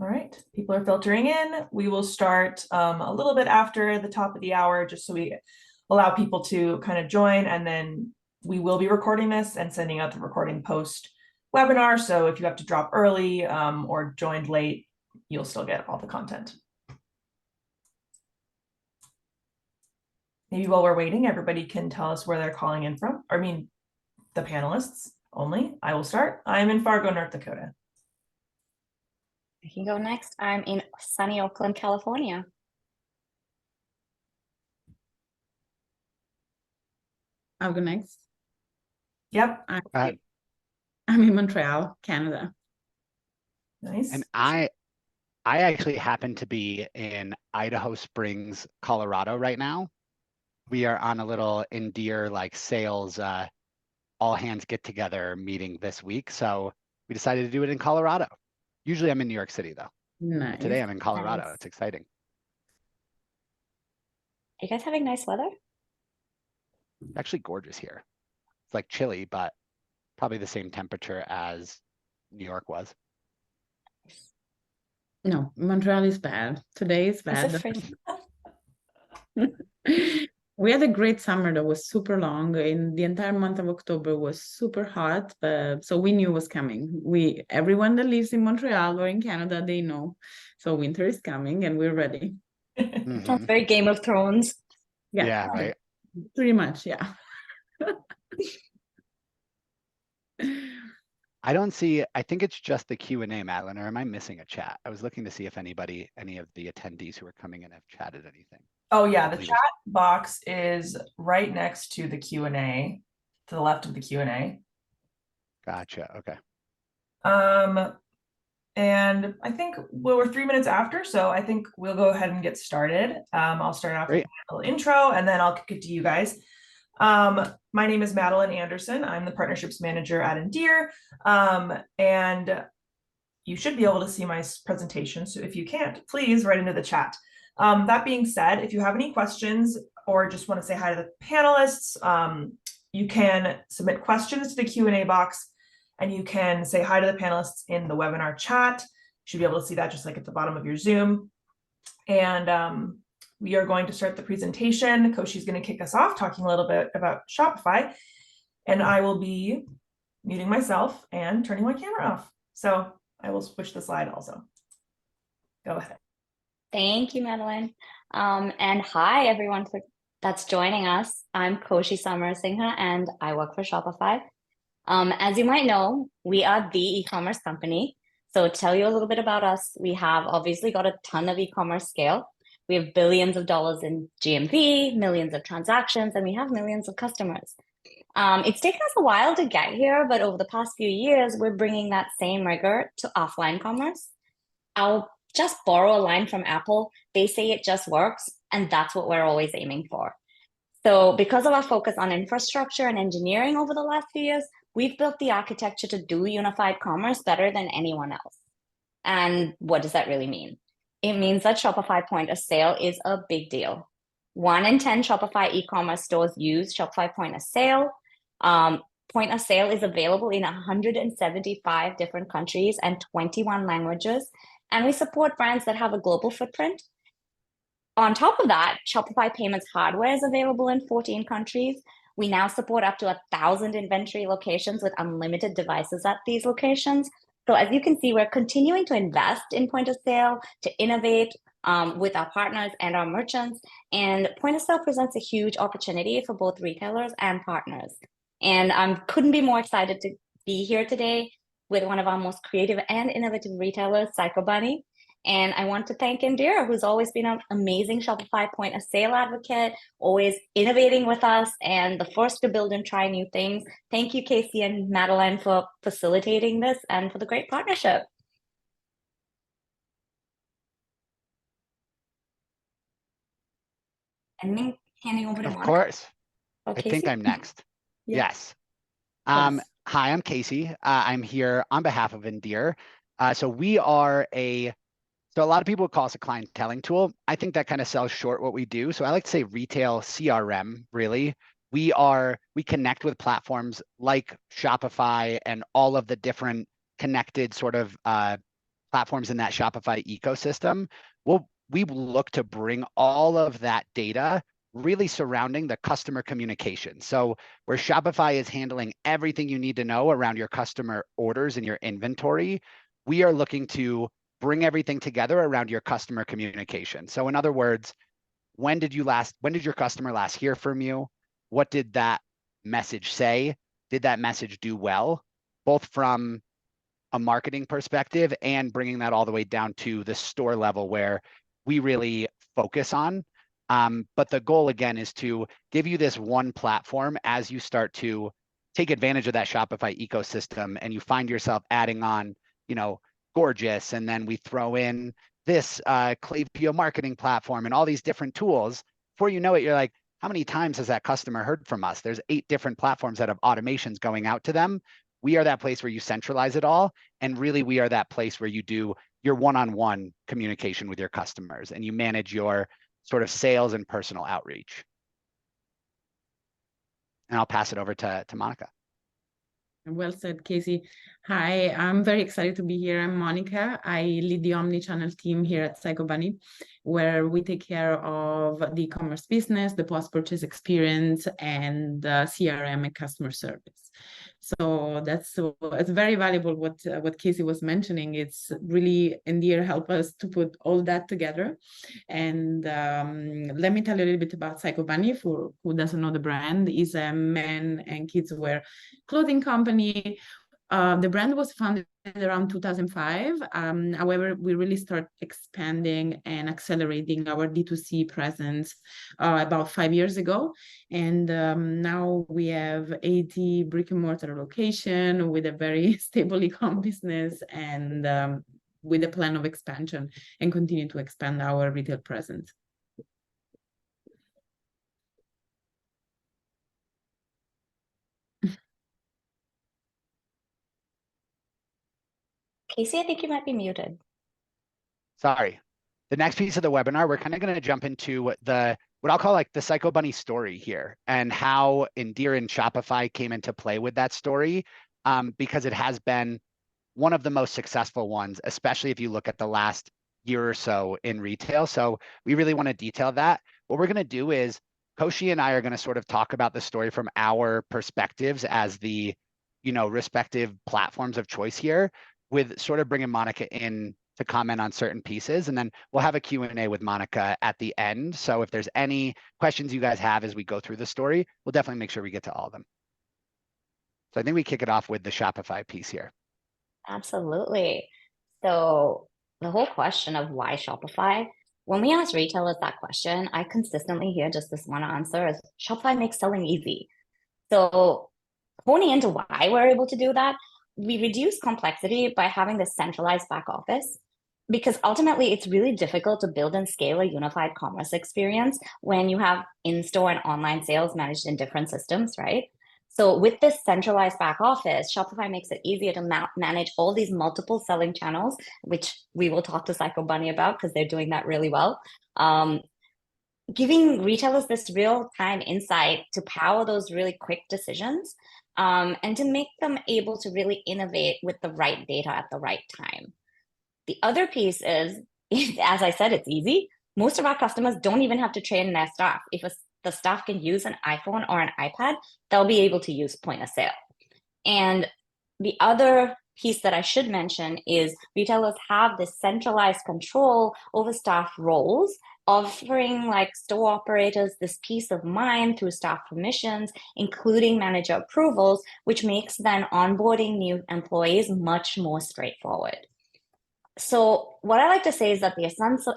All right, people are filtering in. We will start a little bit after the top of the hour, just so we allow people to kind of join, and then we will be recording this and sending out the recording post webinar. So if you have to drop early or joined late, you'll still get all the content. Maybe while we're waiting, everybody can tell us where they're calling in from. I mean, the panelists only. I will start. I'm in Fargo, North Dakota. I can go next. I'm in sunny Oakland, California. I'll go next. Yep. I'm in Montreal, Canada. Nice. And I actually happen to be in Idaho Springs, Colorado right now. We are on a little Endear like sales all hands get together meeting this week. So we decided to do it in Colorado. Usually I'm in New York City though. Nice. But today I'm in Colorado. Nice. It's exciting. Are you guys having nice weather? It's actually gorgeous here. It's like chilly, but probably the same temperature as New York was. No, Montreal is bad. Today is Is bad. it We had a great summer that was super long. In the entire month of October was super hot, so we knew it was coming. Everyone that lives in Montreal or in Canada, they know. So winter is coming and we're ready. Sounds very Game of Thrones. Yeah, right. Pretty much, yeah. I don't see, I think it's just the Q&A, Madeline, or am I missing a chat? I was looking to see if any of the attendees who are coming in have chatted anything. Oh yeah, the chat box is right next to the Q&A, to the left of the Q&A. Gotcha, okay. And I think we're 3 minutes after, so I think we'll go ahead and get started. I'll start off with a little intro and then I'll kick it to you guys. My name is Madeline Anderson. I'm the partnerships manager at Endear. And you should be able to see my presentation. So if you can't, please write into the chat. That being said, if you have any questions or just want to say hi to the panelists, you can submit questions to the Q&A box and you can say hi to the panelists in the webinar chat. You should be able to see that just like at the bottom of your Zoom. And we are going to start the presentation. Koshi's going to kick us off talking a little bit about Shopify, and I will be muting myself and turning my camera off. So I will switch the slide also. Go ahead. Thank you, Madeline. And hi, everyone that's joining us. I'm Samarasinghe, and I work for Shopify. As you might know, we are the e-commerce company. So to tell you a little bit about us, we have obviously got a ton of e-commerce scale. We have billions of dollars in GMV, millions of transactions, and we have millions of customers. It's taken us a while to get here, but over the past few years, we're bringing that same rigor to offline commerce. I'll just borrow a line from Apple. They say it just works, and that's what we're always aiming for. So because of our focus on infrastructure and engineering over the last few years, we've built the architecture to do unified commerce better than anyone else. And what does that really mean? It means that Shopify point of sale is a big deal. 1 in 10 Shopify e-commerce stores use Shopify point of sale. Point of sale is available in 175 different countries and 21 languages. And we support brands that have a global footprint. On top of that, Shopify Payments hardware is available in 14 countries. We now support up to 1,000 inventory locations with unlimited devices at these locations. So as you can see, we're continuing to invest in point of sale, to innovate with our partners and our merchants. And point of sale presents a huge opportunity for both retailers and partners. And I couldn't be more excited to be here today with one of our most creative and innovative retailers, Psycho Bunny. And I want to thank Endear, who's always been an amazing Shopify point of sale advocate, always innovating with us and the first to build and try new things. Thank you, Casey and Madeline, for facilitating this and for the great partnership. And me handing over to Mark. Of course. Oh, I think I'm next. Yes. Yes. Hi, I'm Casey. I'm here on behalf of Endear. So a lot of people call us a clienteling tool. I think that kind of sells short what we do. So I like to say retail CRM, really. We connect with platforms like Shopify and all of the different connected sort of platforms in that Shopify ecosystem, we look to bring all of that data really surrounding the customer communication. So where Shopify is handling everything you need to know around your customer orders and your inventory, we are looking to bring everything together around your customer communication. So in other words, when did your customer last hear from you? What did that message say? Did that message do well? Both from a marketing perspective and bringing that all the way down to the store level where we really focus on. But the goal again is to give you this one platform as you start to take advantage of that Shopify ecosystem and you find yourself adding on, Gorgeous, and then we throw in this Klaviyo marketing platform and all these different tools. Before you know it, you're like, how many times has that customer heard from us? There's 8 different platforms that have automations going out to them. We are that place where you centralize it all. And really, we are that place where you do your one-on-one communication with your customers and you manage your sort of sales and personal outreach. And I'll pass it over to Monica. Well said, Casey. Hi, I'm very excited to be here. I'm Monica. I lead the Omnichannel team here at Psycho Bunny, where we take care of the e-commerce business, the post-purchase experience, and CRM and customer service. So it's very valuable what Casey was mentioning. It's really Endear help us to put all that together. And let me tell you a little bit about Psycho Bunny. For who doesn't know the brand, is a men and kids wear clothing company. The brand was founded around 2005. However, we really start expanding and accelerating our D2C presence about 5 years ago. And now we have 80 brick and mortar location with a very stable e-com business and with a plan of expansion and continue to expand our retail presence. Casey, I think you might be muted. Sorry. The next piece of the webinar, we're kind of going to jump into what I'll call like the Psycho Bunny story here and how Endear and Shopify came into play with that story, because it has been one of the most successful ones, especially if you look at the last year or so in retail. So we really want to detail that. What we're going to do is Koshi and I are going to sort of talk about the story from our perspectives as the, respective platforms of choice here, with sort of bringing Monica in to comment on certain pieces. And then we'll have a Q&A with Monica at the end. So if there's any questions you guys have as we go through the story, we'll definitely make sure we get to all of them. So I think we kick it off with the Shopify piece here. Absolutely. So the whole question of why Shopify, when we ask retailers that question, I consistently hear just this one answer is Shopify makes selling easy. So honing into why we're able to do that, we reduce complexity by having this centralized back office, because ultimately it's really difficult to build and scale a unified commerce experience when you have in-store and online sales managed in different systems, right? So with this centralized back office, Shopify makes it easier to manage all these multiple selling channels, which we will talk to Psycho Bunny about because they're doing that really well. Giving retailers this real-time insight to power those really quick decisions, and to make them able to really innovate with the right data at the right time. The other piece is, as I said, it's easy. Most of our customers don't even have to train their staff. If the staff can use an iPhone or an iPad, they'll be able to use point of sale. And the other piece that I should mention is retailers have this centralized control over staff roles, offering like store operators this peace of mind through staff permissions, including manager approvals, which makes then onboarding new employees much more straightforward. So what I like to say is that the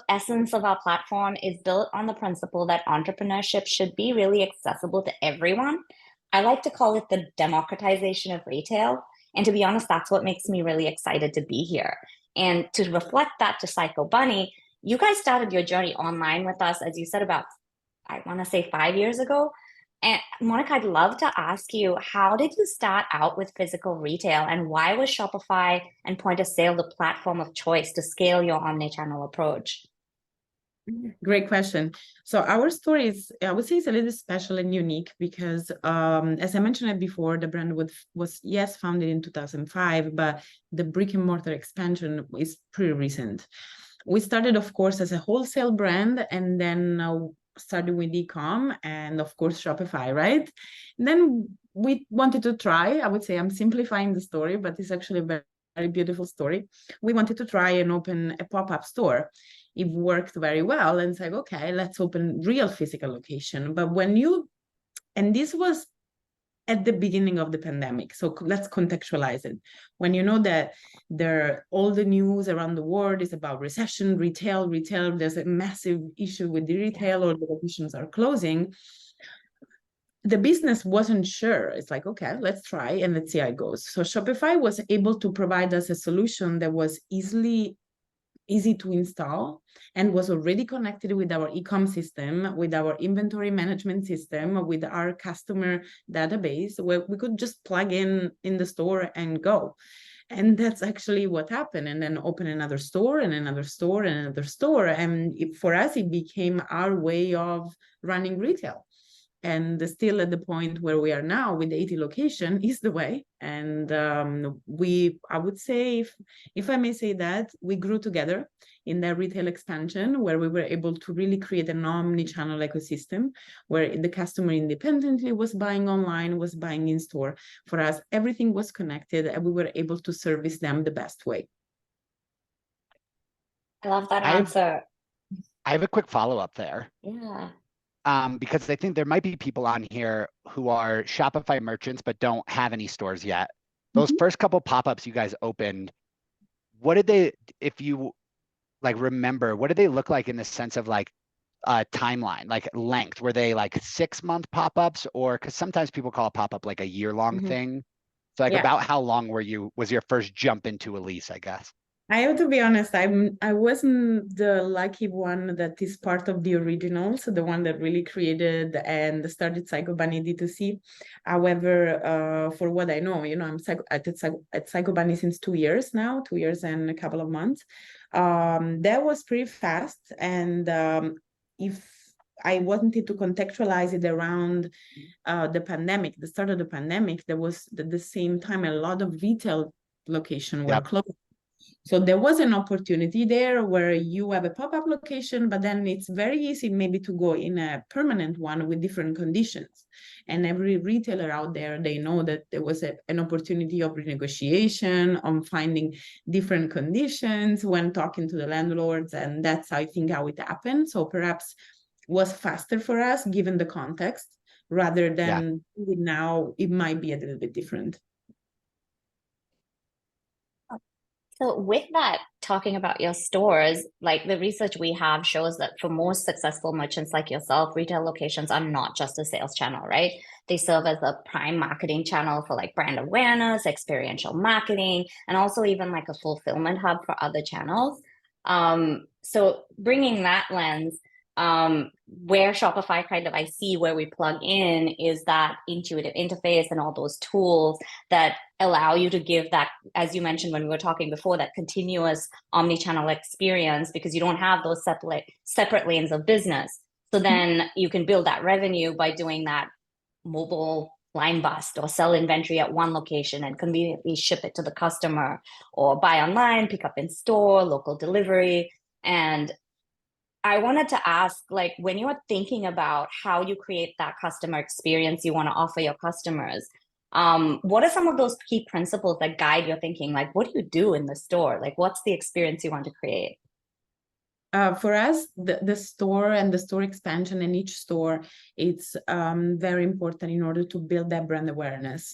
essence of our platform is built on the principle that entrepreneurship should be really accessible to everyone. I like to call it the democratization of retail. And to be honest, that's what makes me really excited to be here. And to reflect that to Psycho Bunny, you guys started your journey online with us, as you said, about, I want to say 5 years ago. And Monica, I'd love to ask you, how did you start out with physical retail, and why was Shopify and point of sale the platform of choice to scale your omnichannel approach? Great question. So our story is, I would say, it's a little special and unique because, as I mentioned it before, the brand was yes founded in 2005, but the brick and mortar expansion is pretty recent. We started, of course, as a wholesale brand, and then started with e-com and, of course, Shopify, right? And then we wanted to try. I would say I'm simplifying the story, but it's actually a very beautiful story. We wanted to try and open a pop-up store. It worked very well, and it's like, okay, let's open real physical location. But and this was at the beginning of the pandemic, so let's contextualize it. When you know that all the news around the world is about recession, retail, there's a massive issue with the retail, or the locations are closing. The business wasn't sure. It's like, okay, let's try and let's see how it goes. So Shopify was able to provide us a solution that was easy to install and was already connected with our e-com system, with our inventory management system, with our customer database, where we could just plug in the store and go. And that's actually what happened. And then open another store and another store and another store. And for us, it became our way of running retail. And still at the point where we are now with 80 location is the way. And I would say, if I may say that, we grew together in that retail expansion, where we were able to really create an omni-channel ecosystem, where the customer independently was buying online, was buying in store. For us, everything was connected, and we were able to service them the best way. I love that answer. I have a quick follow-up there. Yeah. Because I think there might be people on here who are Shopify merchants but don't have any stores yet. Those first couple pop-ups you guys opened, what did they, if you like remember, what did they look like in the sense of like timeline, like length? Were they like 6-month pop-ups, or because sometimes people call a pop-up like a year-long thing? So like about how long was your first jump into a lease, I guess? I have to be honest, I wasn't the lucky one that is part of the original, so the one that really created and started Psycho Bunny D2C. However, for what I know, I'm at Psycho Bunny since 2 years now, 2 years and a couple of months. That was pretty fast, and if I wanted to contextualize it around the pandemic, the start of the pandemic, there was at the same time a lot of retail locations were closed. So there was an opportunity there where you have a pop-up location, but then it's very easy maybe to go in a permanent one with different conditions. And every retailer out there, they know that there was an opportunity of renegotiation, on finding different conditions when talking to the landlords. And that's, I think, how it happened. So perhaps was faster for us, given the context, rather than now it might be a little bit different. So with that, talking about your stores, like the research we have shows that for most successful merchants like yourself, retail locations are not just a sales channel, right? They serve as a prime marketing channel for like brand awareness, experiential marketing, and also even like a fulfillment hub for other channels. So bringing that lens, where Shopify I see where we plug in is that intuitive interface and all those tools that allow you to give that, as you mentioned when we were talking before, that continuous omni-channel experience, because you don't have those separate lanes of business. So then you can build that revenue by doing that mobile line bust, or sell inventory at one location and conveniently ship it to the customer, or buy online, pick up in store, local delivery. And I wanted to ask, like, when you are thinking about how you create that customer experience you want to offer your customers, what are some of those key principles that guide your thinking? Like, what do you do in the store? Like, what's the experience you want to create? For us, the store and the store expansion in each store, it's very important in order to build that brand awareness.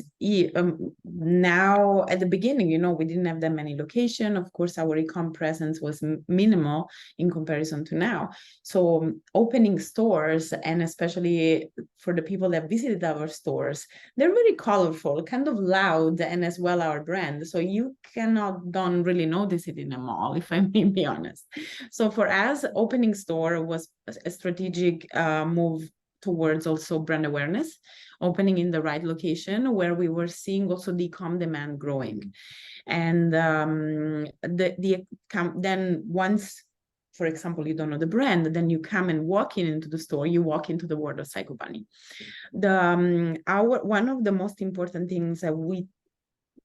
Now, at the beginning, we didn't have that many locations. Of course, our e-com presence was minimal in comparison to now. So opening stores, and especially for the people that visited our stores, they're really colorful, kind of loud, and as well our brand. So you don't really notice it in a mall, if I may be honest. So for us, opening store was a strategic move towards also brand awareness, opening in the right location where we were seeing also the e-com demand growing. And then once for example, you don't know the brand, then you come and walk into the store, you walk into the world of Psycho Bunny. One of the most important things that we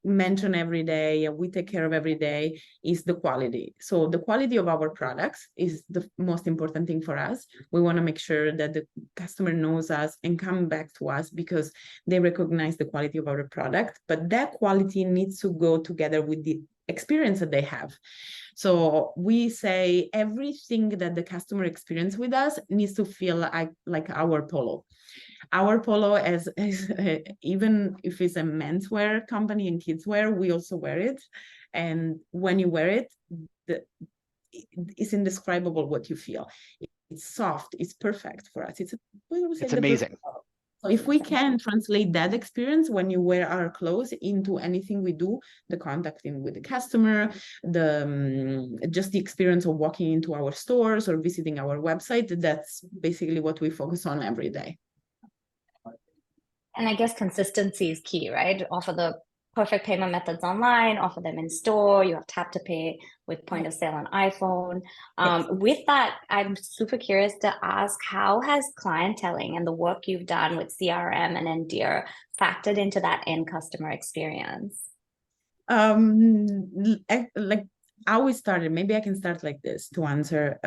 mention every day and we take care of every day is the quality. So the quality of our products is the most important thing for us. We want to make sure that the customer knows us and come back to us because they recognize the quality of our product, but that quality needs to go together with the experience that they have. So we say everything that the customer experience with us needs to feel like our polo. Our polo, as even if it's a menswear company and kids wear, we also wear it. And when you wear it, it's indescribable what you feel. It's soft, it's perfect for us. It's amazing. So if we can translate that experience when you wear our clothes into anything we do, the contacting with the customer, just the experience of walking into our stores or visiting our website, that's basically what we focus on every day. And I guess consistency is key, right? Offer the perfect payment methods online, offer them in store. You have tap to pay with point of sale on iPhone. Yes. With that, I'm super curious to ask, how has clienteling and the work you've done with CRM and Endear factored into that end customer experience? Like how we started, maybe I can start like this to answer.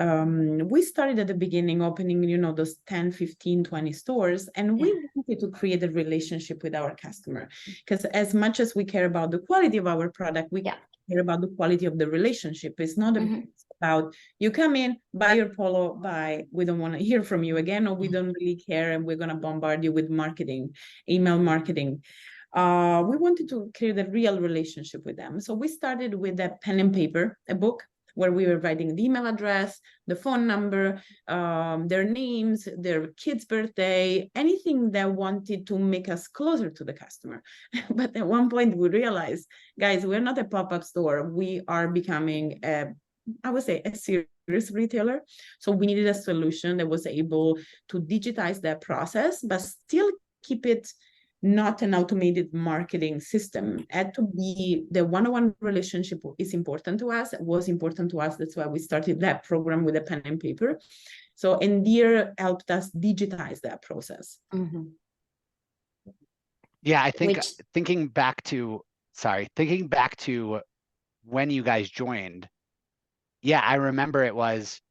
We started at the beginning opening, those 10, 15, 20 stores, and we wanted to create a relationship with our customer, because as much as we care about the quality of our product, we care about the quality of the relationship. It's not about you come in, buy your polo, we don't want to hear from you again, or we don't really care and we're going to bombard you with marketing, email marketing. We wanted to create a real relationship with them. So we started with a pen and paper, a book where we were writing the email address, the phone number, their names, their kid's birthday, anything that wanted to make us closer to the customer. But at one point we realized, guys, we're not a pop-up store. We are becoming I would say a serious retailer. So we needed a solution that was able to digitize that process, but still keep it not an automated marketing system. It had to be the one-on-one relationship is important to us, was important to us. That's why we started that program with a pen and paper. So Endear helped us digitize that process. Yeah, I think thinking back to when you guys joined, yeah, I remember it was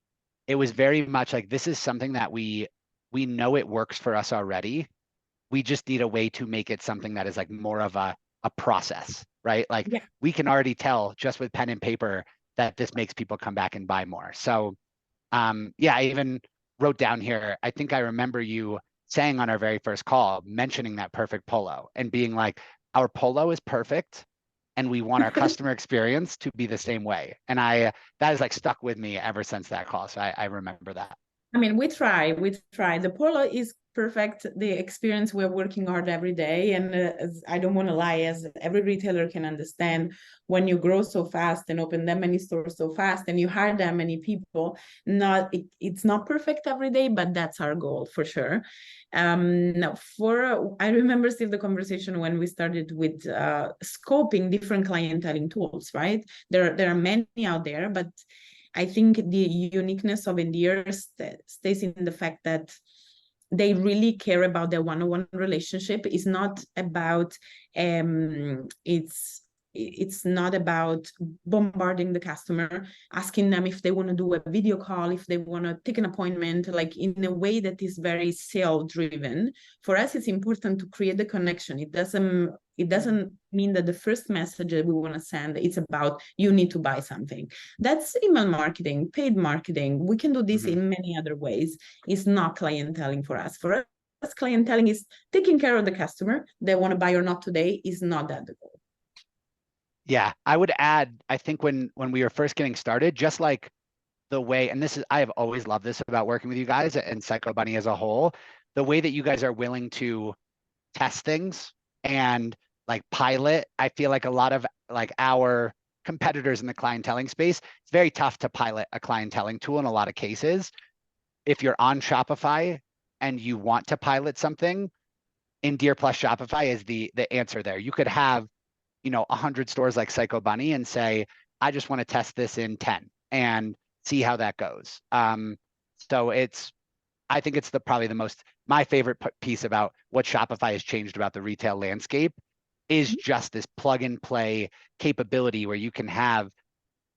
very much like, this is something that we know it works for us already. We just need a way to make it something that is like more of a process, right? Like we can already tell just with pen and paper that this makes people come back and buy more. So I even wrote down here, I think I remember you saying on our very first call, mentioning that perfect polo and being like, our polo is perfect and we want our customer experience to be the same way. And that has like stuck with me ever since that call. So I remember that. I mean, we try. The polo is perfect. The experience, we're working hard every day. And I don't want to lie, as every retailer can understand, when you grow so fast and open that many stores so fast and you hire that many people, it's not perfect every day, but that's our goal for sure. I remember still the conversation when we started with scoping different clienteling tools, right? There are many out there, but I think the uniqueness of Endear stays in the fact that they really care about their one-on-one relationship. It's not about it's not about bombarding the customer, asking them if they want to do a video call, if they want to take an appointment, like in a way that is very sale-driven. For us, it's important to create the connection. It doesn't mean that the first message that we want to send, it's about you need to buy something. That's email marketing, paid marketing. We can do this in many other ways. It's not clienteling for us. For us, clienteling is taking care of the customer. They want to buy or not today, is not that the goal. Yeah, I would add, I think when we were first getting started, just like the way, and I have always loved this about working with you guys and Psycho Bunny as a whole, the way that you guys are willing to test things and like pilot. I feel like a lot of like our competitors in the clienteling space, it's very tough to pilot a clienteling tool in a lot of cases. If you're on Shopify and you want to pilot something, Endear plus Shopify is the answer there. You could have 100 stores like Psycho Bunny and say, I just want to test this in 10 and see how that goes. So I think it's probably my favorite piece about what Shopify has changed about the retail landscape is just this plug and play capability where you can have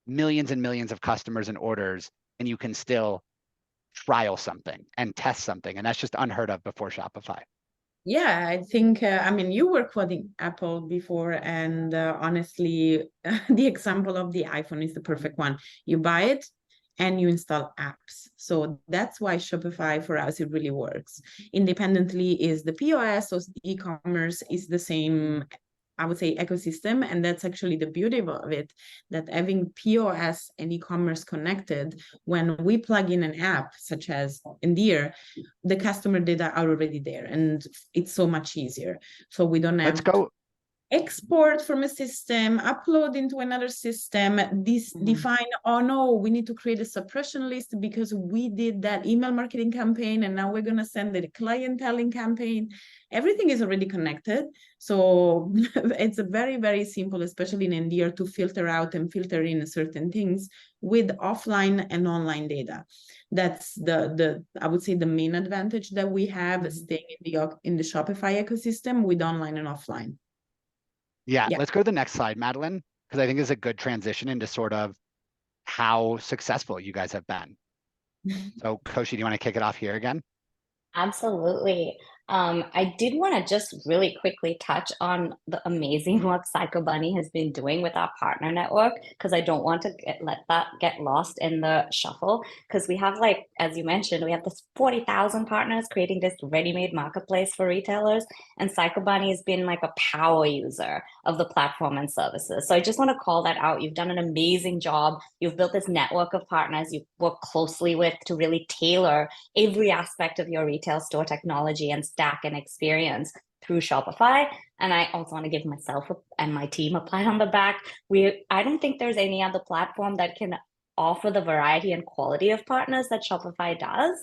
millions and millions of customers and orders, and you can still trial something and test something. And that's just unheard of before Shopify. Yeah, I think, I mean, you were quoting Apple before, and honestly, the example of the iPhone is the perfect one. You buy it and you install apps. So that's why Shopify for us, it really works. Independently is the POS, or the e-commerce is the same, I would say, ecosystem. And that's actually the beauty of it, that having POS and e-commerce connected, when we plug in an app such as Endear, the customer data are already there, and it's so much easier. So we don't have to export from a system, upload into another system, define, oh no, we need to create a suppression list because we did that email marketing campaign and now we're going to send the clienteling campaign. Everything is already connected. So it's a very, very simple, especially in Endear, to filter out and filter in certain things with offline and online data. That's the I would say the main advantage that we have staying in the Shopify ecosystem with online and offline. Yeah, let's go to the next slide, Madeline, because I think it's a good transition into sort of how successful you guys have been. So Koshi, do you want to kick it off here again? Absolutely. I did want to just really quickly touch on the amazing work Psycho Bunny has been doing with our partner network, because I don't want to let that get lost in the shuffle. Because we have, like, as you mentioned, we have this 40,000 partners creating this ready-made marketplace for retailers. And Psycho Bunny has been like a power user of the platform and services. So I just want to call that out. You've done an amazing job. You've built this network of partners you work closely with to really tailor every aspect of your retail store technology and stack and experience through Shopify. And I also want to give myself and my team a pat on the back. I don't think there's any other platform that can offer the variety and quality of partners that Shopify does.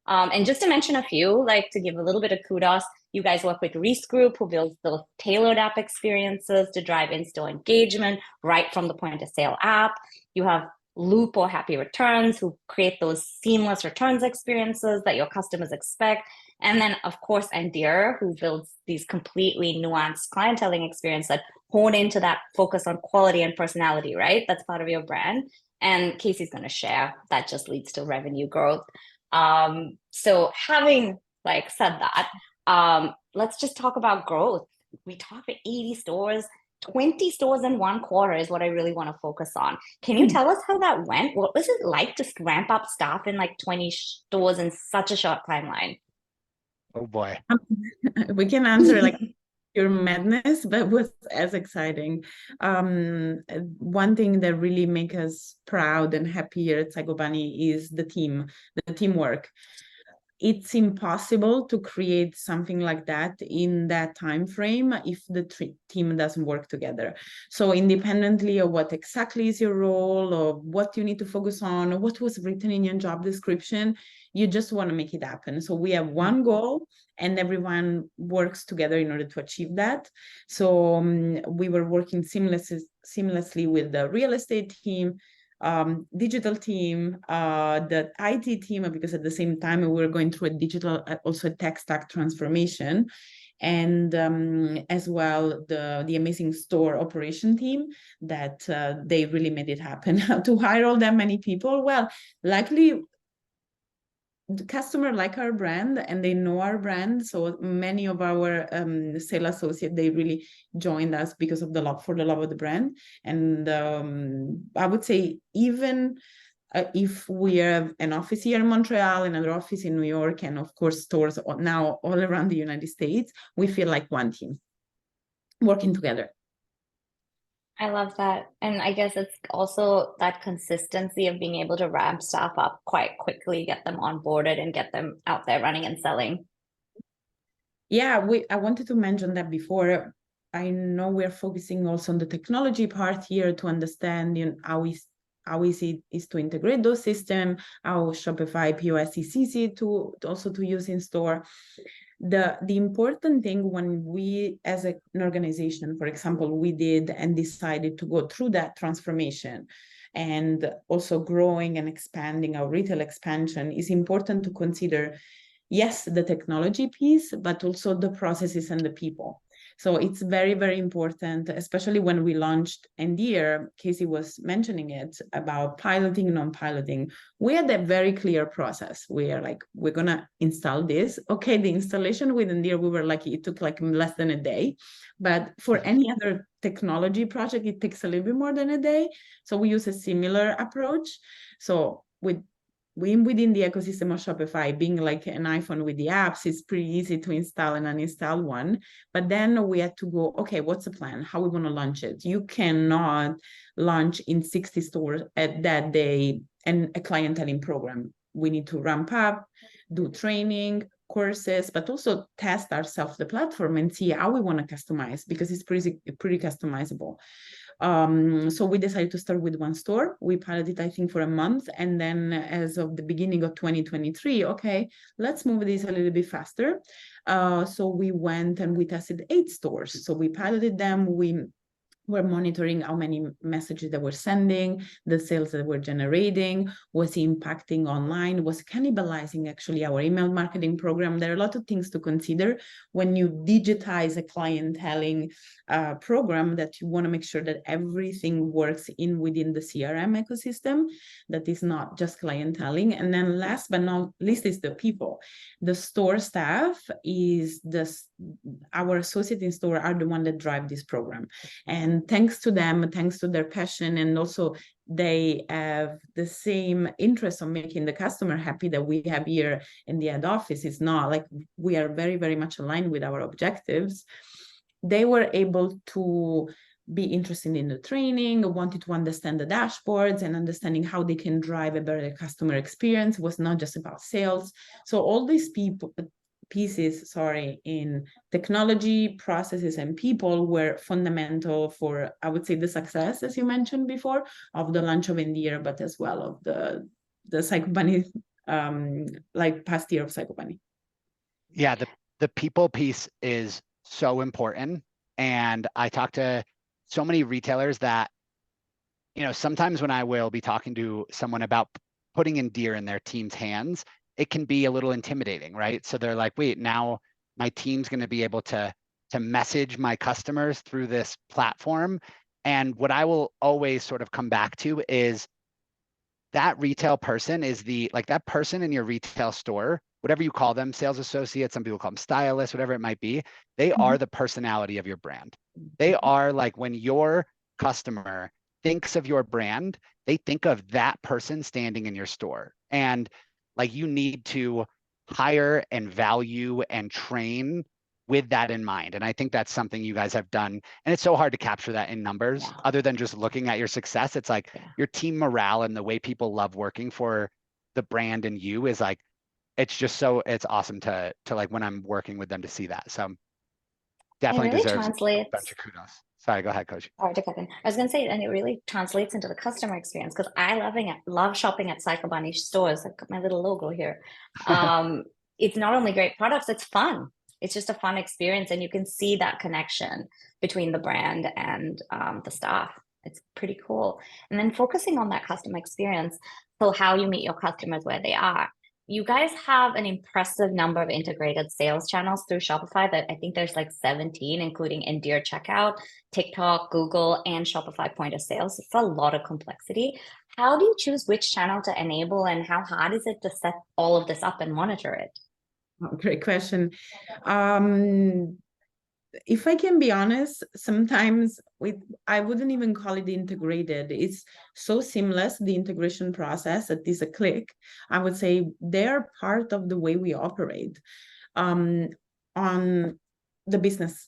And just to mention a few, like to give a little bit of kudos, you guys work with Reese Group, who builds the tailored app experiences to drive in-store engagement right from the point of sale app. You have Loop or Happy Returns, who create those seamless returns experiences that your customers expect. And then, of course, Endear, who builds these completely nuanced clienteling experiences that hone into that focus on quality and personality, right? That's part of your brand. And Casey's going to share that just leads to revenue growth. So having said that, let's just talk about growth. We talked about 80 stores. 20 stores in one quarter is what I really want to focus on. Can you tell us how that went? What was it like to ramp up staff in 20 stores in such a short timeline? Oh boy. We can answer your madness, but was as exciting. One thing that really makes us proud and happy here at Psycho Bunny is the teamwork. It's impossible to create something like that in that time frame if the team doesn't work together. So independently of what exactly is your role or what you need to focus on or what was written in your job description, you just want to make it happen. So we have one goal and everyone works together in order to achieve that. So we were working seamlessly with the real estate team, digital team, the IT team, because at the same time we were going through a digital, also a tech stack transformation, and as well the amazing store operation team that they really made it happen. To hire all that many people, well, likely the customer like our brand and they know our brand, so many of our sales associates, they really joined us because of the love of the brand. And I would say even if we have an office here in Montreal, another office in New York, and of course stores now all around the United States, we feel like one team working together. I love that. And I guess it's also that consistency of being able to ramp staff up quite quickly, get them onboarded and get them out there running and selling. Yeah, I wanted to mention that before. I know we're focusing also on the technology part here to understand how easy it is to integrate those systems, how Shopify POS is easy to also to use in store. The important thing when we as an organization, for example, we did and decided to go through that transformation, and also growing and expanding our retail expansion, it's important to consider, yes, the technology piece, but also the processes and the people. So it's very, very important, especially when we launched Endear. Casey was mentioning it about piloting, non-piloting. We had a very clear process. We are like, we're going to install this. Okay, the installation with Endear, we were lucky. It took like less than a day. But for any other technology project, it takes a little bit more than a day. So we use a similar approach. So within the ecosystem of Shopify, being like an iPhone with the apps, it's pretty easy to install and uninstall one. But then we had to go, okay, what's the plan? How are we going to launch it? You cannot launch in 60 stores at that day and a clienteling program. We need to ramp up, do training, courses, but also test ourselves the platform and see how we want to customize, because it's pretty customizable. So we decided to start with one store. We piloted, I think, for a month. And then as of the beginning of 2023, okay, let's move this a little bit faster. So we went and we tested 8 stores. So we piloted them. We're monitoring how many messages that we're sending, the sales that we're generating, was impacting online, was cannibalizing actually our email marketing program. There are a lot of things to consider when you digitize a clienteling program, that you want to make sure that everything works within the CRM ecosystem, that is not just clienteling. And then last but not least is the people. The store staff is our associate in store are the one that drive this program. And thanks to them, thanks to their passion, and also they have the same interest of making the customer happy that we have here in the head office. It's not like we are very, very much aligned with our objectives. They were able to be interested in the training, wanted to understand the dashboards and understanding how they can drive a better customer experience. It was not just about sales. So all these pieces in technology, processes, and people were fundamental for, I would say, the success, as you mentioned before, of the launch of Endear, but as well of the Psycho Bunny, like past year of Psycho Bunny. Yeah, the people piece is so important. And I talk to so many retailers that, sometimes when I will be talking to someone about putting Endear in their team's hands, it can be a little intimidating, right? So they're like, wait, now my team's going to be able to message my customers through this platform. And what I will always sort of come back to is that retail person is that person in your retail store, whatever you call them, sales associates, some people call them stylists, whatever it might be, they are the personality of your brand. They are like, when your customer thinks of your brand, they think of that person standing in your store. And like, you need to hire and value and train with that in mind. And I think that's something you guys have done. And it's so hard to capture that in numbers, other than just looking at your success. It's like your team morale and the way people love working for the brand and you is like, it's awesome to like, when I'm working with them, to see that. So definitely really deserves translates. a bunch of kudos. Sorry, go ahead, Coach. Sorry to cut in. I was going to say, and it really translates into the customer experience, because I love shopping at Psycho Bunny stores. I've got my little logo here. It's not only great products, it's fun. It's just a fun experience, and you can see that connection between the brand and the staff. It's pretty cool. And then focusing on that customer experience, so how you meet your customers where they are. You guys have an impressive number of integrated sales channels through Shopify. That I think there's like 17, including Endear checkout, TikTok, Google, and Shopify point of sale. So it's a lot of complexity. How do you choose which channel to enable, and how hard is it to set all of this up and monitor it? Oh, great question. If I can be honest, sometimes I wouldn't even call it integrated. It's so seamless, the integration process, that is a click. I would say they're part of the way we operate on the business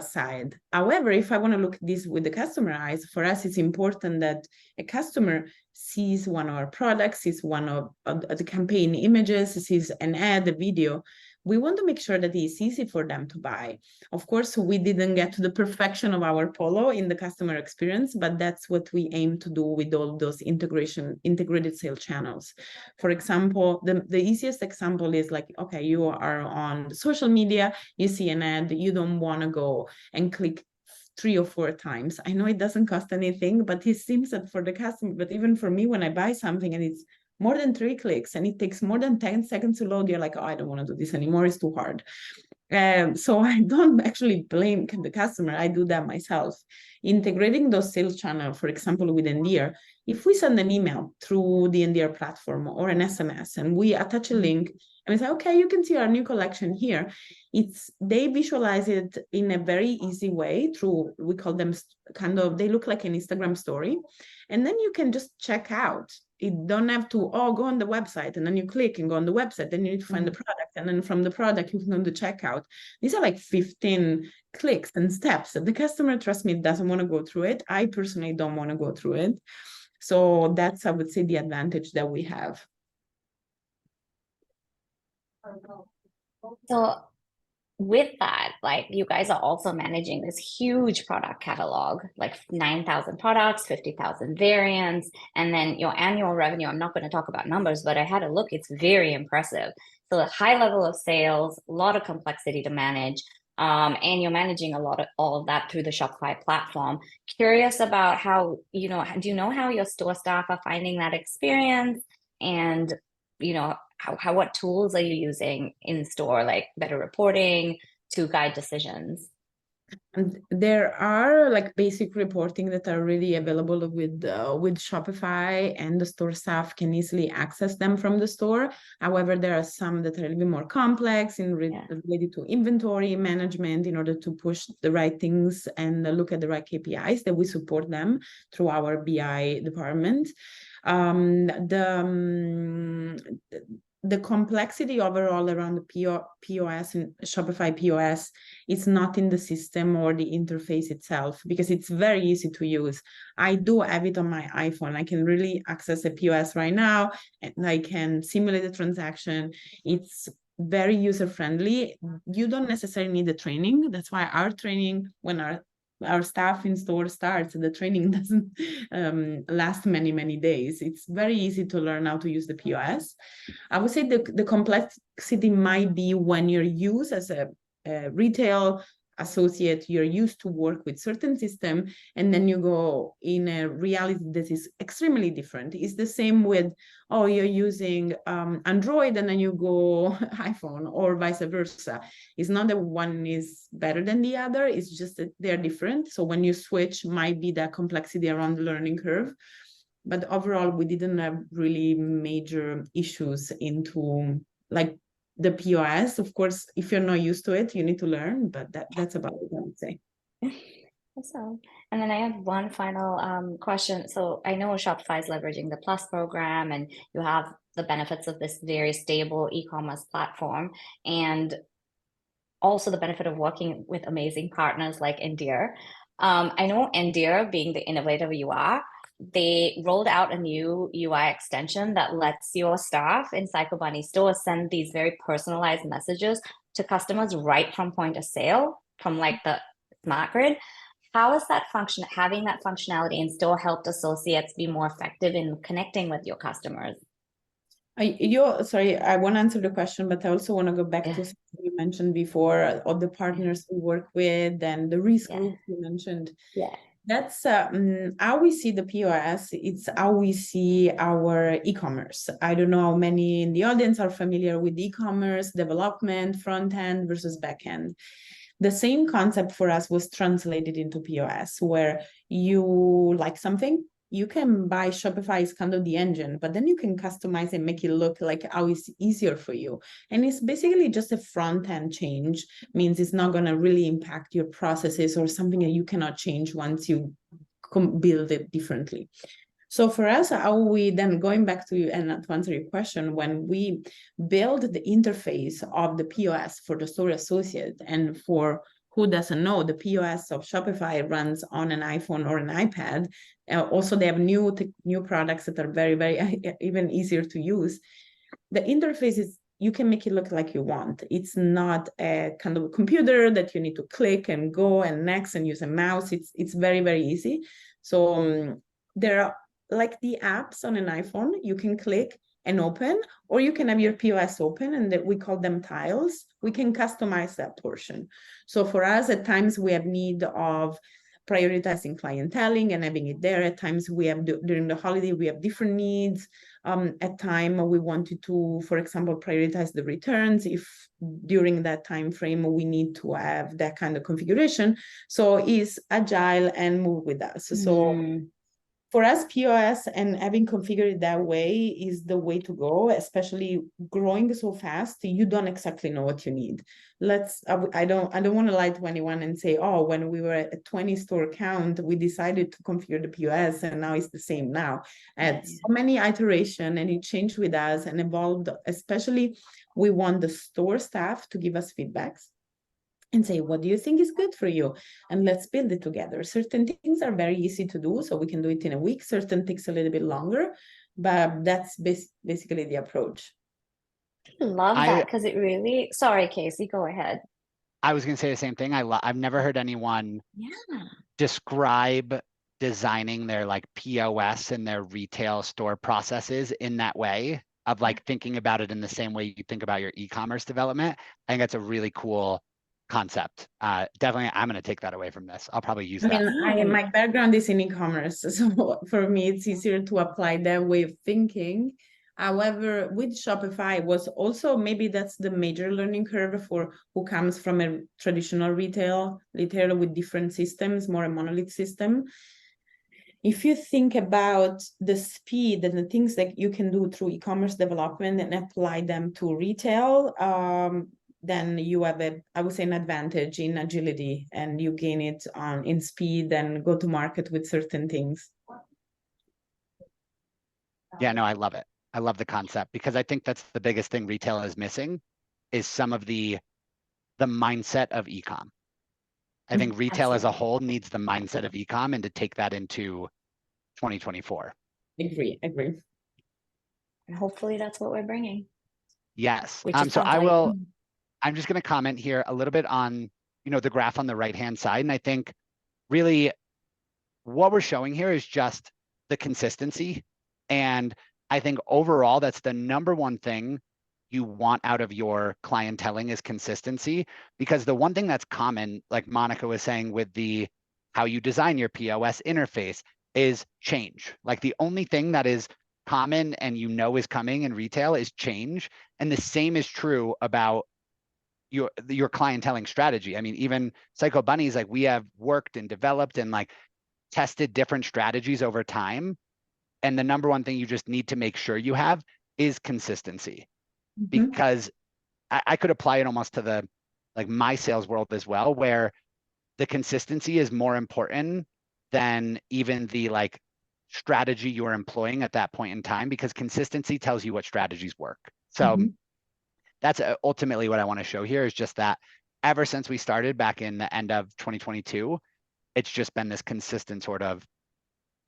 side. However, if I want to look at this with the customer eyes, for us, it's important that a customer sees one of our products, sees one of the campaign images, sees an ad, a video. We want to make sure that it's easy for them to buy. Of course, we didn't get to the perfection of our Polo in the customer experience, but that's what we aim to do with all those integrated sales channels. For example, the easiest example is like, okay, you are on social media, you see an ad, you don't want to go and click 3 or 4 times. I know it doesn't cost anything, but it seems that for the customer, but even for me, when I buy something and it's more than 3 clicks and it takes more than 10 seconds to load, you're like, oh, I don't want to do this anymore. It's too hard. So I don't actually blame the customer. I do that myself. Integrating those sales channels, for example, with Endear, if we send an email through the Endear platform or an SMS and we attach a link and we say, okay, you can see our new collection here. They visualize it in a very easy way through, we call them they look like an Instagram story. And then you can just check out. You don't have to, go on the website and then you click and go on the website. Then you need to find the product. And then from the product, you can go to checkout. These are like 15 clicks and steps. The customer, trust me, doesn't want to go through it. I personally don't want to go through it. So that's, I would say, the advantage that we have. So with that, like you guys are also managing this huge product catalog, like 9,000 products, 50,000 variants, and then your annual revenue. I'm not going to talk about numbers, but I had a look. It's very impressive. So a high level of sales, a lot of complexity to manage, and you're managing all of that through the Shopify platform. Curious about how, do you know how your store staff are finding that experience? And, what tools are you using in store, like better reporting to guide decisions? And there are like basic reporting that are really available with Shopify, and the store staff can easily access them from the store. However, there are some that are a little bit more complex related to inventory management in order to push the right things and look at the right KPIs that we support them through our BI department. The complexity overall around the POS and Shopify POS is not in the system or the interface itself, because it's very easy to use. I do have it on my iPhone. I can really access a POS right now, and I can simulate a transaction. It's very user-friendly. You don't necessarily need the training. That's why our training, when our staff in store starts, the training doesn't last many days. It's very easy to learn how to use the POS. I would say the complexity might be when you're used as a retail associate, you're used to work with certain system, and then you go in a reality that is extremely different. It's the same with, you're using Android and then you go iPhone, or vice versa. It's not that one is better than the other, it's just that they're different. So when you switch, might be that complexity around the learning curve. But overall, we didn't have really major issues into like the POS. Of course, if you're not used to it, you need to learn, but that's about it, I would say. Awesome. And then I have one final question. So I know Shopify is leveraging the Plus program, and you have the benefits of this very stable e-commerce platform, and also the benefit of working with amazing partners like Endear. I know Endear, being the innovator you are, they rolled out a new UI extension that lets your staff in Psycho Bunny stores send these very personalized messages to customers right from point of sale, from like the smart grid. How is that having that functionality in store helped associates be more effective in connecting with your customers? Sorry, I want to answer the question, but I also want to go back to something you mentioned before, all the partners we work with and the risk group you mentioned. Yeah. That's how we see the POS. It's how we see our e-commerce. I don't know how many in the audience are familiar with e-commerce development, front end versus back end. The same concept for us was translated into POS, where you like something, you can buy Shopify is kind of the engine, but then you can customize and make it look like how it's easier for you. And it's basically just a front end change, means it's not going to really impact your processes or something that you cannot change once you build it differently. So for us, how we then, going back to you and to answer your question, when we build the interface of the POS for the store associate, and for who doesn't know, the POS of Shopify runs on an iPhone or an iPad. Also, they have new products that are very even easier to use. The interface is, you can make it look like you want. It's not a kind of a computer that you need to click and go and next and use a mouse. It's very easy. So there are like the apps on an iPhone, you can click and open, or you can have your POS open, and that we call them tiles. We can customize that portion. So for us, at times we have need of prioritizing clienteling and having it there. At times we have, during the holiday, we have different needs. At time we wanted to, for example, prioritize the returns if during that time frame we need to have that kind of configuration. So it's agile and move with us. So for us, POS and having configured that way is the way to go, especially growing so fast. You don't exactly know what you need. I don't want to lie to anyone and say, oh, when we were at a 20 store count, we decided to configure the POS and now it's the same now. And so many iteration and it changed with us and evolved, especially we want the store staff to give us feedbacks and say, what do you think is good for you? And let's build it together. Certain things are very easy to do, so we can do it in a week. Certain takes a little bit longer, but that's basically the approach. I love that because it really, sorry, Casey, go ahead. I was going to say the same thing. I've never heard anyone describe designing their like POS and their retail store processes in that way of like thinking about it in the same way you think about your e-commerce development. I think that's a really cool concept. Definitely, I'm going to take that away from this. I'll probably use that. My background is in e-commerce, so for me, it's easier to apply that way of thinking. However, with Shopify was also, maybe that's the major learning curve for who comes from a traditional retailer with different systems, more a monolith system. If you think about the speed and the things that you can do through e-commerce development and apply them to retail, then you have I would say, an advantage in agility, and you gain it in speed and go to market with certain things. Yeah, no, I love it. I love the concept because I think that's the biggest thing retail is missing is some of the mindset of e-com. I think retail as a whole needs the mindset of e-com and to take that into 2024. Agree. And hopefully that's what we're bringing. Yes. So I'm just going to comment here a little bit on, the graph on the right-hand side. And I think really what we're showing here is just the consistency. And I think overall, that's the number one thing you want out of your clienteling is consistency, because the one thing that's common, like Monica was saying with how you design your POS interface is change. Like the only thing that is common and is coming in retail is change. And the same is true about your clienteling strategy. I mean, even Psycho Bunnies, like we have worked and developed and like tested different strategies over time. And the number one thing you just need to make sure you have is consistency, because I could apply it almost to my sales world as well, where the consistency is more important than even the strategy you're employing at that point in time, because consistency tells you what strategies work. So that's ultimately what I want to show here, is just that ever since we started back in the end of 2022, it's just been this consistent sort of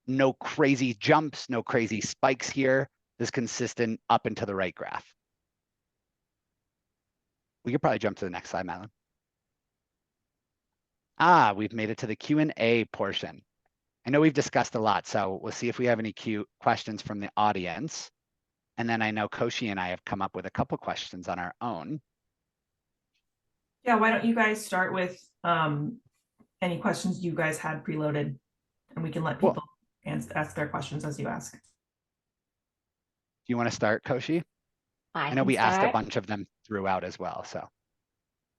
no crazy jumps, no crazy spikes here, this consistent up and to the right graph. We could probably jump to the next slide, Madeline. We've made it to the Q&A portion. I know we've discussed a lot, so we'll see if we have any questions from the audience. And then I know Koshi and I have come up with a couple questions on our own. Yeah, why don't you guys start with any questions you guys had preloaded, and we can let people ask their questions as you ask. Do you want to start, Koshi? I know we asked a bunch of them throughout as well, so.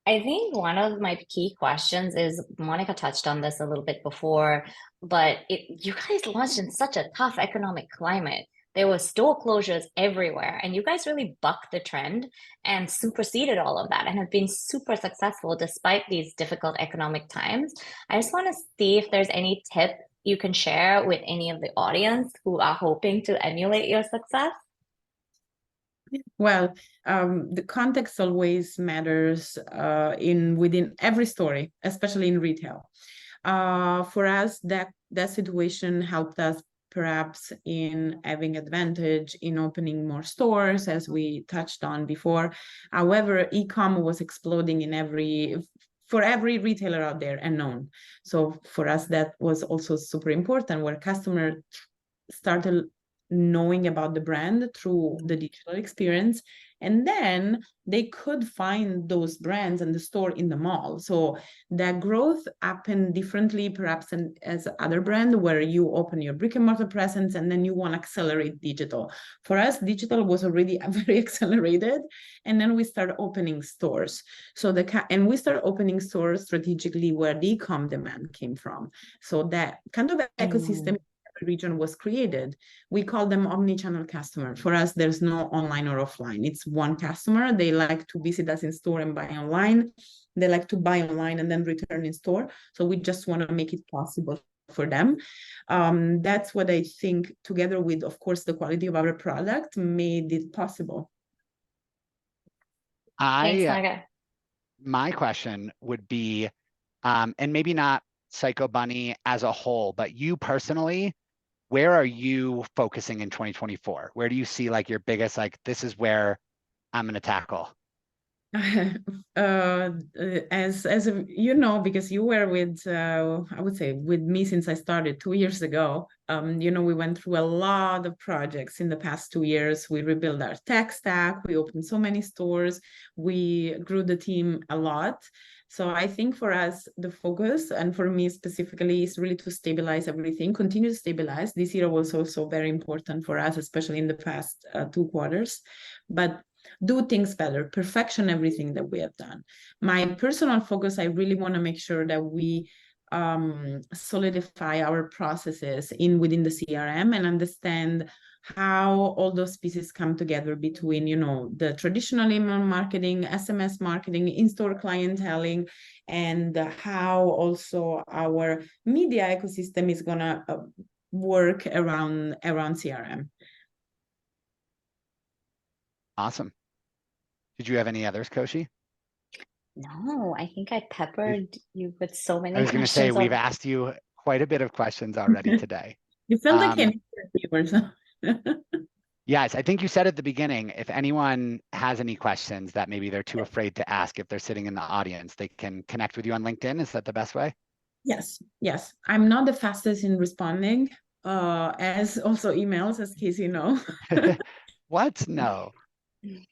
I think one of my key questions is, Monica touched on this a little bit before, but you guys launched in such a tough economic climate. There were store closures everywhere, and you guys really bucked the trend and superseded all of that and have been super successful despite these difficult economic times. I just want to see if there's any tip you can share with any of the audience who are hoping to emulate your success. Well, the context always matters within every story, especially in retail. For us, that situation helped us perhaps in having advantage in opening more stores, as we touched on before. However, e-com was exploding for every retailer out there and known. So for us, that was also super important, where customers started knowing about the brand through the digital experience. And then they could find those brands and the store in the mall. So that growth happened differently, perhaps as other brand, where you open your brick and mortar presence and then you want to accelerate digital. For us, digital was already very accelerated. And then we start opening stores. And we start opening stores strategically where the e-com demand came from. So that kind of ecosystem region was created. We call them omnichannel customer. For us, there's no online or offline. It's one customer. They like to visit us in store and buy online. They like to buy online and then return in store. So we just want to make it possible for them. That's what I think, together with, of course, the quality of our product, made it possible. Thanks, My question would be, and maybe not Psycho Bunny as a whole, but you personally, where are you focusing in 2024? Where do you see like your biggest, like, this is where I'm going to tackle? As you know, because you were with, I would say, with me since I started 2 years ago. We went through a lot of projects in the past 2 years. We rebuilt our tech stack. We opened so many stores. We grew the team a lot. So I think for us, the focus, and for me specifically, is really to stabilize everything, continue to stabilize. This year was also very important for us, especially in the past 2 quarters. But do things better, perfection everything that we have done. My personal focus, I really want to make sure that we solidify our processes within the CRM and understand how all those pieces come together between, the traditional email marketing, SMS marketing, in-store clienteling, and how also our media ecosystem is going to work around CRM. Awesome. Did you have any others, Koshi? No, I think I peppered you with so many I was going to say, questions. we've asked you quite a bit of questions already today. You felt like an interviewer. Yes, I think you said at the beginning, if anyone has any questions that maybe they're too afraid to ask, if they're sitting in the audience, they can connect with you on LinkedIn. Is that the best way? Yes. I'm not the fastest in responding, as also emails, as Casey know. What? No.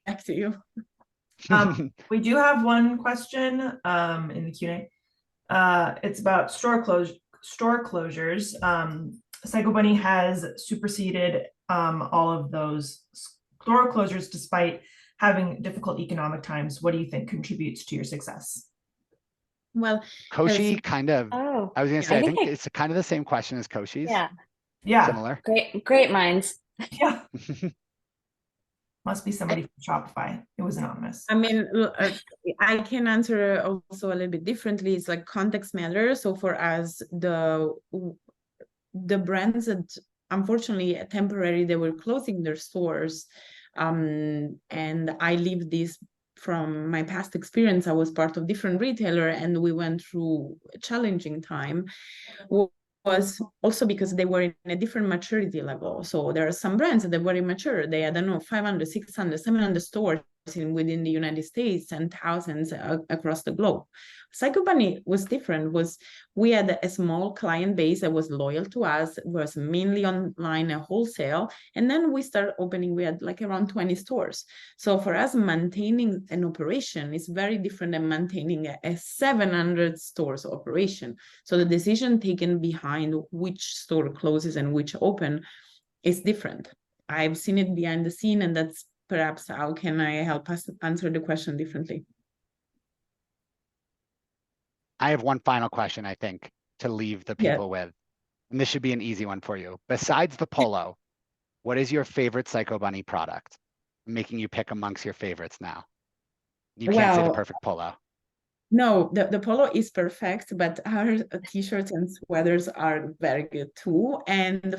Back to you. We do have one question in the Q&A. It's about store closures. Psycho Bunny has superseded all of those store closures despite having difficult economic times. What do you think contributes to your success? Well, Koshi kind of, I was going to say, I think it's kind of the same question as Koshi's. Yeah. Similar. Great minds. Yeah. Must be somebody from Shopify. It was anonymous. I mean, I can answer also a little bit differently. It's like context matters. So for us, the brands that unfortunately temporarily they were closing their stores, and I lived this from my past experience. I was part of different retailer, and we went through a challenging time. Was also because they were in a different maturity level. So there are some brands that were immature. They had, 500, 600, 700 stores within the United States and thousands across the globe. Psycho Bunny was different. We had a small client base that was loyal to us, was mainly online and wholesale. And then we started opening, we had like around 20 stores. So for us, maintaining an operation is very different than maintaining a 700 stores operation. So the decision taken behind which store closes and which open is different. I've seen it behind the scene, and that's perhaps how can I help us answer the question differently. I have one final question, I think, to leave the people with. And this should be an easy one for you. Besides the polo, what is your favorite Psycho Bunny product? I'm making you pick amongst your favorites now. You can't say the perfect polo. No, the polo is perfect, but our t-shirts and sweaters are very good too. And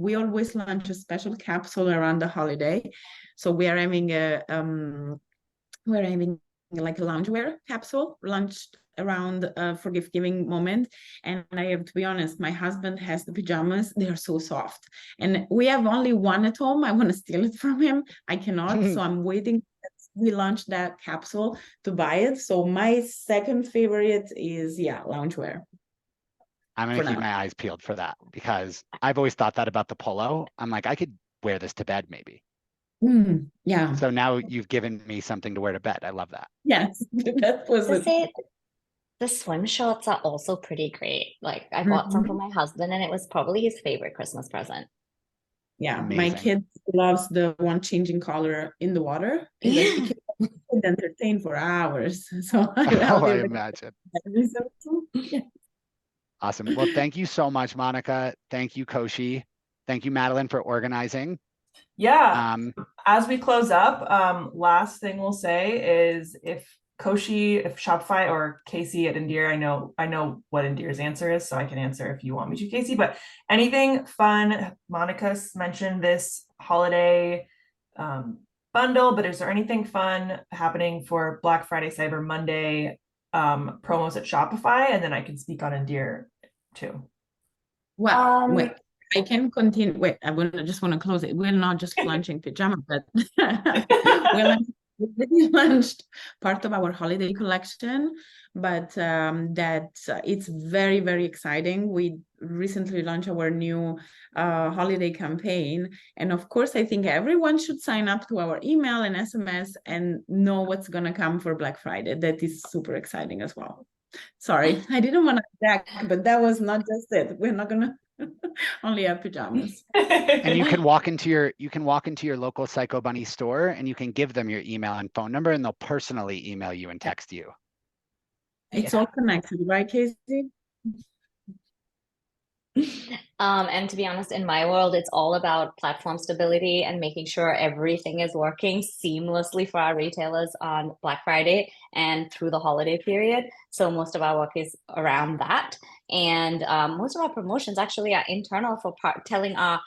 we always launch a special capsule around the holiday. So we're having like a loungewear capsule launched around for gift giving moment. And I have to be honest, my husband has the pajamas. They are so soft, and we have only one at home. I want to steal it from him. I cannot, so I'm waiting. We launched that capsule to buy it. So my second favorite is loungewear. I'm for gonna keep now. my eyes peeled for that because I've always thought that about the polo. I'm like, I could wear this to bed maybe. Yeah. So now you've given me something to wear to bed. I love that. Yes, that was To it. say the swim shorts are also pretty great. Like I bought some for my husband and it was probably his favorite Christmas present. Yeah, my Amazing. kid loves the one changing color in the water. And Yeah. he can entertain for hours. So I'll Oh, I give it imagine. Yeah. Awesome. Well, thank you so much, Monica. Thank you, Koshi. Thank you, Madeline, for organizing. Yeah. As we close up, last thing we'll say is if Shopify or Casey at Endear, I know what Endear's answer is, so I can answer if you want me to, Casey, but anything fun, Monica's mentioned this holiday bundle, but is there anything fun happening for Black Friday, Cyber Monday promos at Shopify? And then I can speak on Endear too. Well, wait, I can continue. Wait, just want to close it. We're not just launching pajama, but we launched part of our holiday collection, but it's very, very exciting. We recently launched our new holiday campaign. And of course, I think everyone should sign up to our email and SMS and know what's going to come for Black Friday. That is super exciting as well. Sorry, I didn't want to back, but that was not just it. We're not gonna only have pajamas. And you can walk into your local Psycho Bunny store and you can give them your email and phone number and they'll personally email you and text you. It's all connected, right, Casey? And to be honest, in my world, it's all about platform stability and making sure everything is working seamlessly for our retailers on Black Friday and through the holiday period. So most of our work is around that. And most of our promotions actually are internal for telling our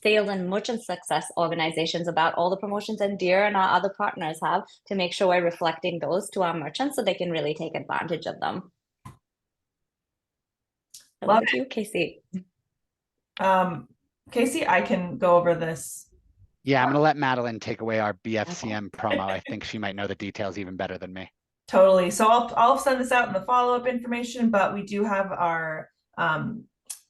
sales and merchant success organizations about all the promotions Endear and our other partners have to make sure we're reflecting those to our merchants so they can really take advantage of them. Over to you, Casey. Casey, I can go over this. Yeah, I'm going to let Madeline take away our BFCM promo. I think she might know the details even better than me. Totally. So I'll send this out in the follow-up information, but we do have our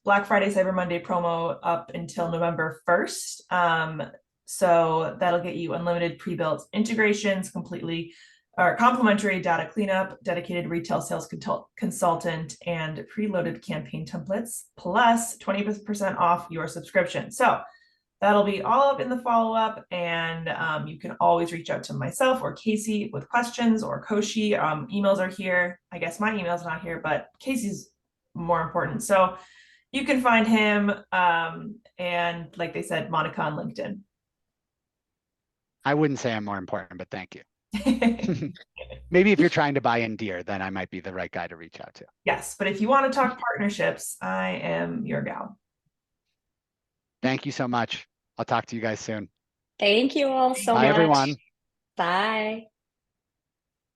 Black Friday, Cyber Monday promo up until November 1st. So that'll get you unlimited pre-built integrations, complimentary data cleanup, dedicated retail sales consultant, and preloaded campaign templates, plus 20% off your subscription. So that'll be all up in the follow-up, and you can always reach out to myself or Casey with questions, or Koshi. Emails are here. I guess my email's not here, but Casey's more important. So you can find him, and like they said, Monica on LinkedIn. I wouldn't say I'm more important, but thank you. Maybe if you're trying to buy Endear, then I might be the right guy to reach out to. Yes, but if you want to talk partnerships, I am your gal. Thank you so much. I'll talk to you guys soon. Thank you all so much. Bye, everyone. Bye.